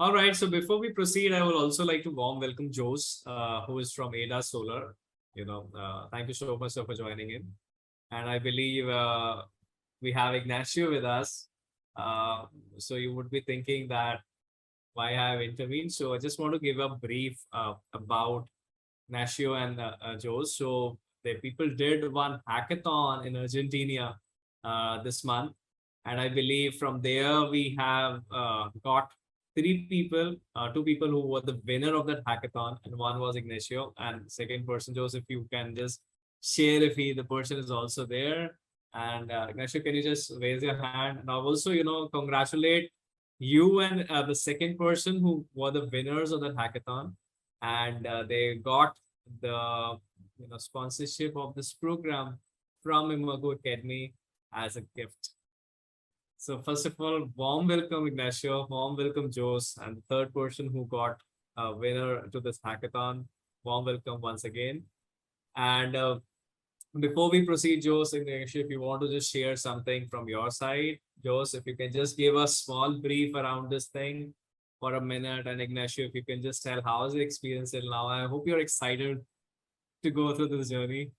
All right. So before we proceed, I would also like to warm welcome Jose, who is from Ada Solar. Thank you so much sir, for joining in. And I believe we have Ignacio with us. Uh, so you would be thinking that why I have intervened. So I just want to give a brief about Ignacio and Jose. So the people did one hackathon in Argentina this month. And I believe from there we have got three people, two people who were the winner of that hackathon, and one was Ignacio. And second person, Joseph, you can just share if the person is also there. And Ignacio, can you just raise your hand? And I'll also, congratulate you and the second person who were the winners of that hackathon, and they got the sponsorship of this program from EMURGO Academy as a gift. So first of all, warm welcome Ignacio, warm welcome Jose, and the third person who got a winner to this hackathon. Warm welcome once again. And before we proceed, Jose, Ignacio, if you want to just share something from your side, Jose, if you can just give a small brief around this thing for a minute, and Ignacio, if you can just tell how is the experience till now. I hope you're excited to go through this journey.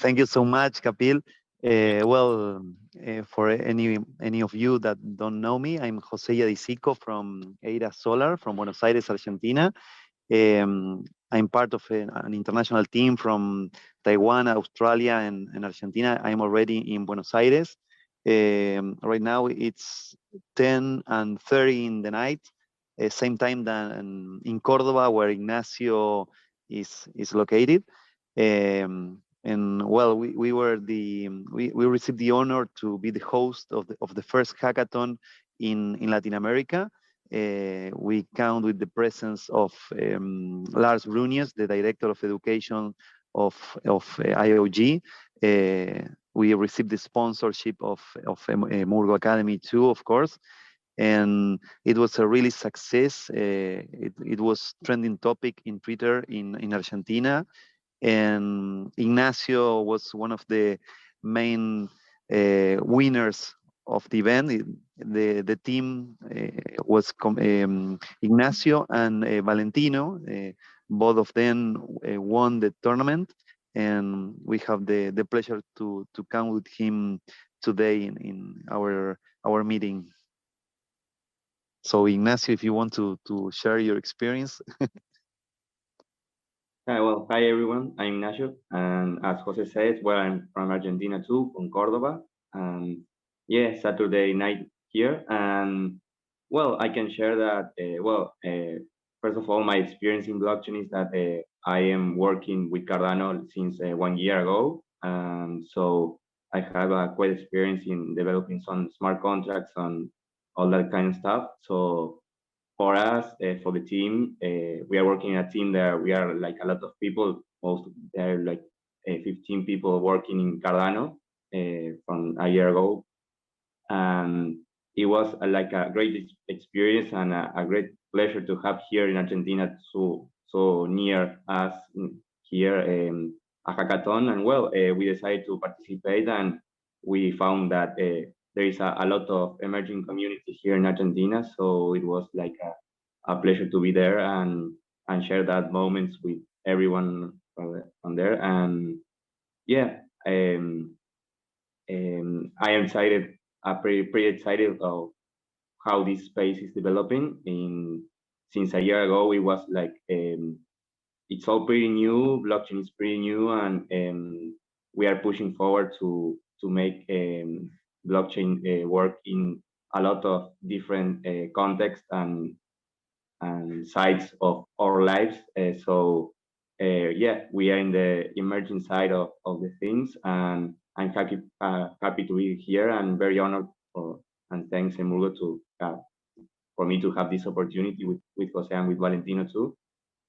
Thank you so much, Kapil. For any of you that don't know me, I'm Jose Yadisico from Eira Solar from Buenos Aires, Argentina. I'm part of an international team from Taiwan, Australia, and Argentina. I'm already in Buenos Aires. Right now it's 10:30 in the night, same time than in Córdoba, where Ignacio is located. And well, we received the honor to be the host of the first hackathon in Latin America. We count with the presence of Lars Brunius, the director of education of IOG. We received the sponsorship of EMURGO Academy too, of course, and it was a really success. It was trending topic in Twitter in Argentina, and Ignacio was one of the main winners of the event. The team was Ignacio and Valentino. Both of them won the tournament, and we have the pleasure to come with him today in our meeting. So Ignacio, if you want to share your experience. Hi everyone, I'm Ignacio, and as Jose said, I'm from Argentina too, from Córdoba, and yeah, Saturday night here, and well, I can share that, first of all, my experience in blockchain is that I am working with Cardano since 1 year ago, and so I have a quite experience in developing some smart contracts and all that kind of stuff, so for us, for the team, we are working in a team that we are like a lot of people. Most there are like 15 people working in Cardano from a year ago, and it was like a great experience and a great pleasure to have here in Argentina, so near us here a hackathon. And well, we decided to participate, and we found that there is a lot of emerging community here in Argentina, so it was like a pleasure to be there and share that moments with everyone on there. And yeah, I am excited, pretty excited of how this space is developing. Since a year ago, it was like it's all pretty new. Blockchain is pretty new, and we are pushing forward to make blockchain work in a lot of different contexts and sides of our lives. Yeah, we are in the emerging side of the things, and I'm happy to be here and very honored and thanks EMURGO for me to have this opportunity with Jose and with Valentino too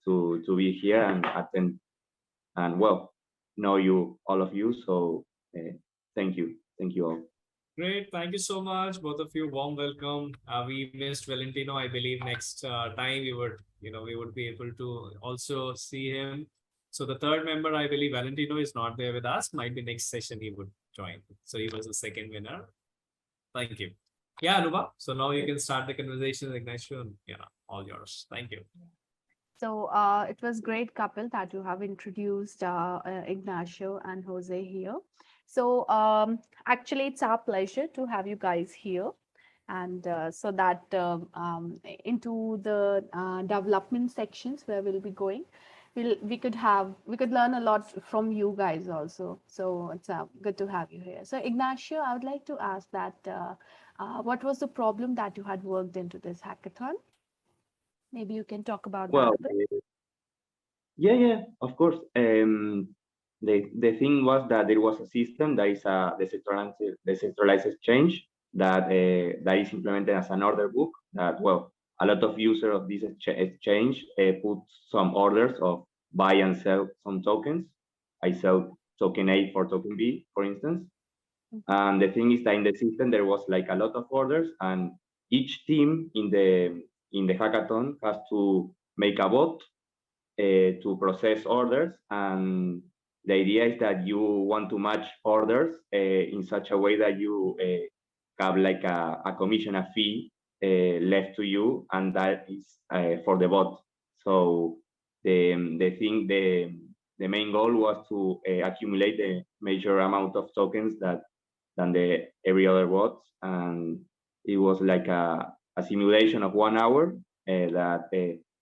to be here and attend and well know you all of you. So thank you all. Great, thank you so much, both of you. Warm welcome. We missed Valentino. I believe next time we would be able to also see him. So the third member, I believe Valentino is not there with us. Might be next session he would join. So he was the second winner. Thank you. Yeah, Anuba. So now you can start the conversation, Ignacio, and all yours. Thank you. So it was great, Kapil, that you have introduced Ignacio and Jose here. So actually, it's our pleasure to have you guys here. And so that into the development sections where we'll be going, we could learn a lot from you guys also. So it's good to have you here. So Ignacio, I would like to ask that what was the problem that you had worked into this hackathon? Maybe you can talk about that Well, a bit. yeah, of course. The thing was that there was a system that is a decentralized exchange that is implemented as an order book. That well, a lot of users of this exchange put some orders of buy and sell some tokens. I sell token A for token B, for instance. And the thing is that in the system there was like a lot of orders, and each team in the hackathon has to make a bot to process orders. And the idea is that you want to match orders in such a way that you have like a commission, a fee left to you, and that is for the bot. So the main goal was to accumulate the major amount of tokens than the every other bots, and it was like a simulation of 1 hour that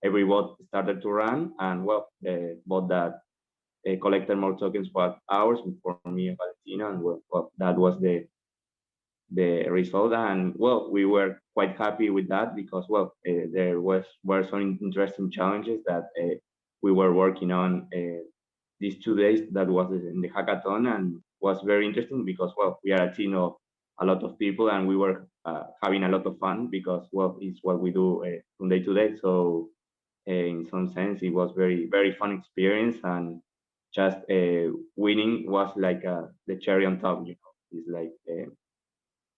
every bot started to run, and well, the bot that collected more tokens for hours for me and Valentino, and well, that was the result. And well, we were quite happy with that because well, there were some interesting challenges that we were working on these 2 days that was in the hackathon, and was very interesting because well, we are a team of a lot of people, and we were having a lot of fun because well, it's what we do from day to day. So in some sense, it was very fun experience, and just winning was like the cherry on top. It's like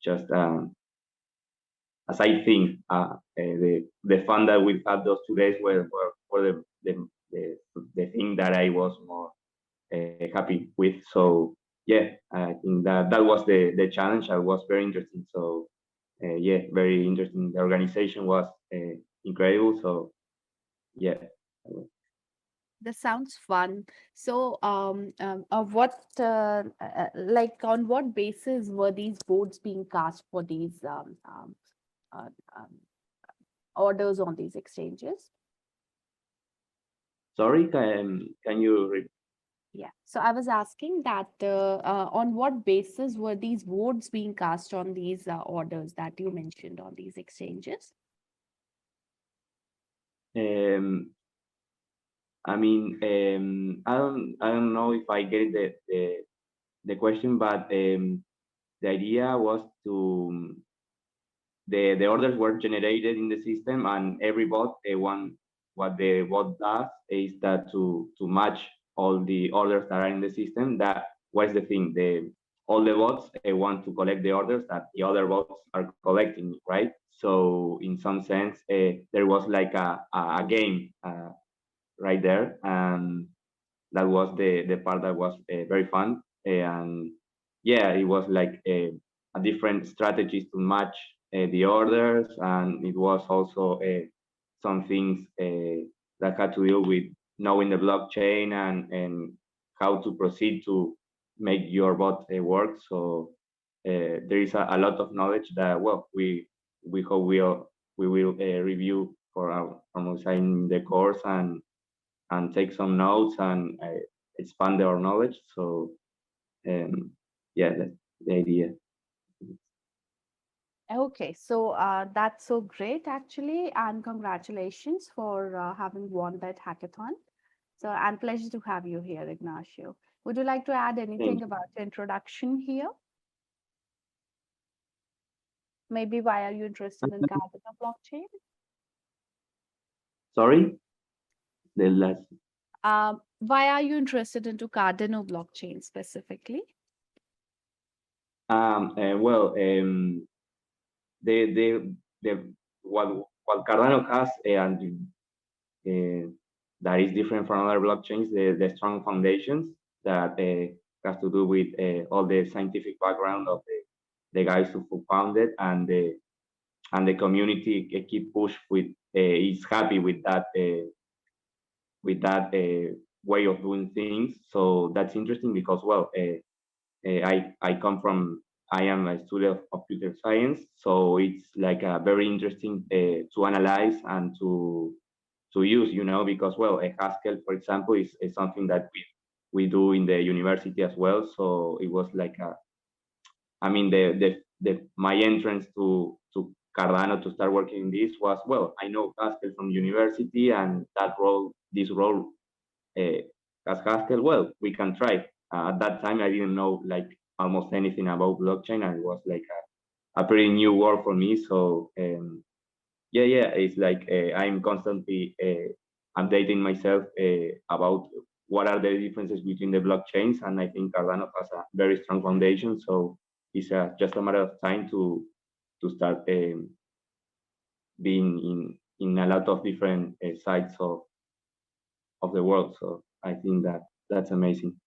just a side thing. The fun that we had those 2 days were the thing that I was more happy with. So yeah, I think that was the challenge. I was very interesting. So yeah, very interesting. The organization was incredible. So yeah. This sounds fun. So, what, like, on what basis were these votes being cast for these uh, um, orders on these exchanges? Sorry, can you Yeah. So I was asking that on what basis were these votes being cast on these orders that you mentioned on these exchanges? um, I mean, I don't know if I get the question, but the idea was to the orders were generated in the system, and every bot what the bot does is that to match all the orders that are in the system. That was the thing. The all the bots want to collect the orders that the other bots are collecting, right? So in some sense, there was like a game right there, and that was the part that was very fun. And yeah, it was like a different strategies to match the orders, and it was also some things that had to do with knowing the blockchain and how to proceed to make your bot work. So there is a lot of knowledge that well, we hope we will review for our in the course, and take some notes and expand our knowledge. So yeah, that's the idea. Okay, so that's so great actually, and congratulations for having won that hackathon. So, and pleasure to have you here, Ignacio. Would you like to add Thank anything you. about your introduction here? Maybe why are you interested in Cardano blockchain? Sorry, the last. Why are you interested into Cardano blockchain specifically? Well, the what Cardano has and that is different from other blockchains, the strong foundations that has to do with all the scientific background of the guys who founded, and and the community keep push with is happy with that way of doing things. So that's interesting because, well, I come from, I am a student of computer science, so it's like very interesting to analyze and to use, you know, because, well, a Haskell, for example, is something that we do in the university as well. So it was like I mean, my entrance to Cardano to start working in this was, well, I know Haskell from university, and this role as Haskell, well, we can try. At that time, I didn't know like almost anything about blockchain, and it was like a pretty new world for me. So yeah, it's like I'm constantly updating myself about what are the differences between the blockchains, and I think Cardano has a very strong foundation. So it's just a matter of time to start being in a lot of different sides of the world. So I think that that's amazing.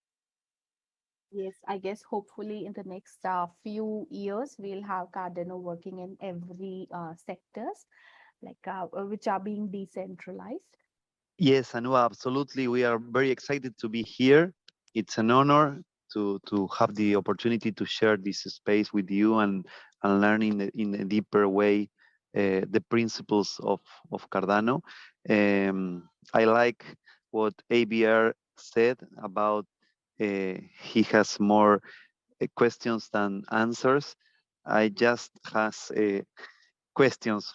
Yes, I guess hopefully in the next few years we'll have Cardano working in every sectors, like which are being decentralized. Yes, Anu, absolutely. We are very excited to be here. It's an honor to have the opportunity to share this space with you and learn in a deeper way the principles of Cardano. I like what ABR said about he has more questions than answers. I just has questions,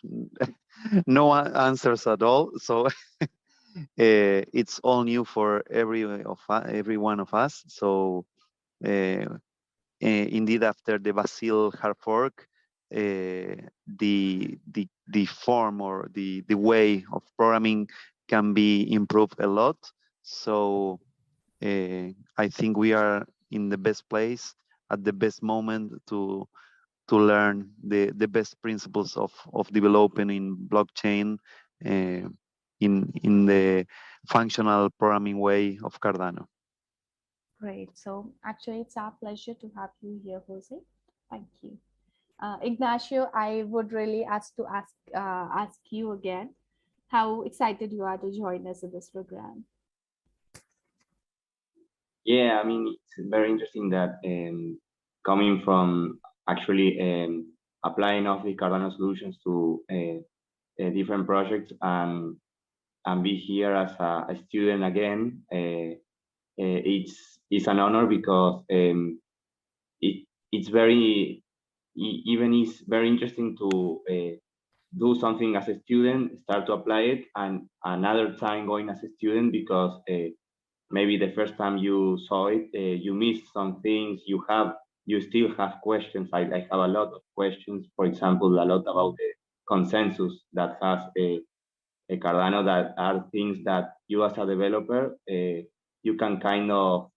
no answers at all. So it's all new for every one of us. So indeed, after the Basil hard fork, the form or the way of programming can be improved a lot. So I think we are in the best place at the best moment to learn the best principles of developing in blockchain uh, in the functional programming way of Cardano. Great. So actually, it's our pleasure to have you here, Jose. Thank you. Ignacio, I would really ask you again how excited you are to join us in this program. Yeah, I mean, it's very interesting that coming from actually applying of the Cardano solutions to different projects and be here as a student again. It's an honor because it's very even it's very interesting to do something as a student, start to apply it, and another time going as a student because maybe the first time you saw it, you missed some things. You still have questions. I have a lot of questions. For example, a lot about the consensus that has a Cardano, that are things that you as a developer you can kind of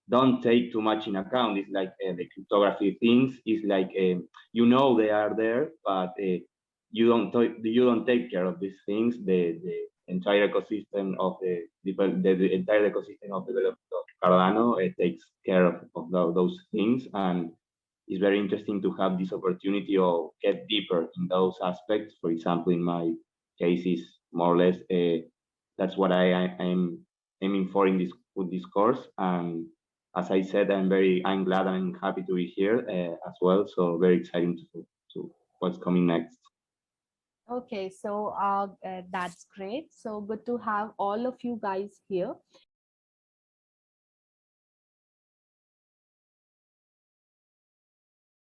don't take too much in account. It's like the cryptography things. It's like you know they are there, but you don't take care of these things. The entire ecosystem of the entire ecosystem of development of Cardano takes care of those things, and it's very interesting to have this opportunity of get deeper in those aspects. For example, in my case, is more or less that's what I'm aiming for in this with this course. And as I said, I'm glad and I'm happy to be here as well. So very exciting to what's coming next. Okay, so that's great. So good to have all of you guys here.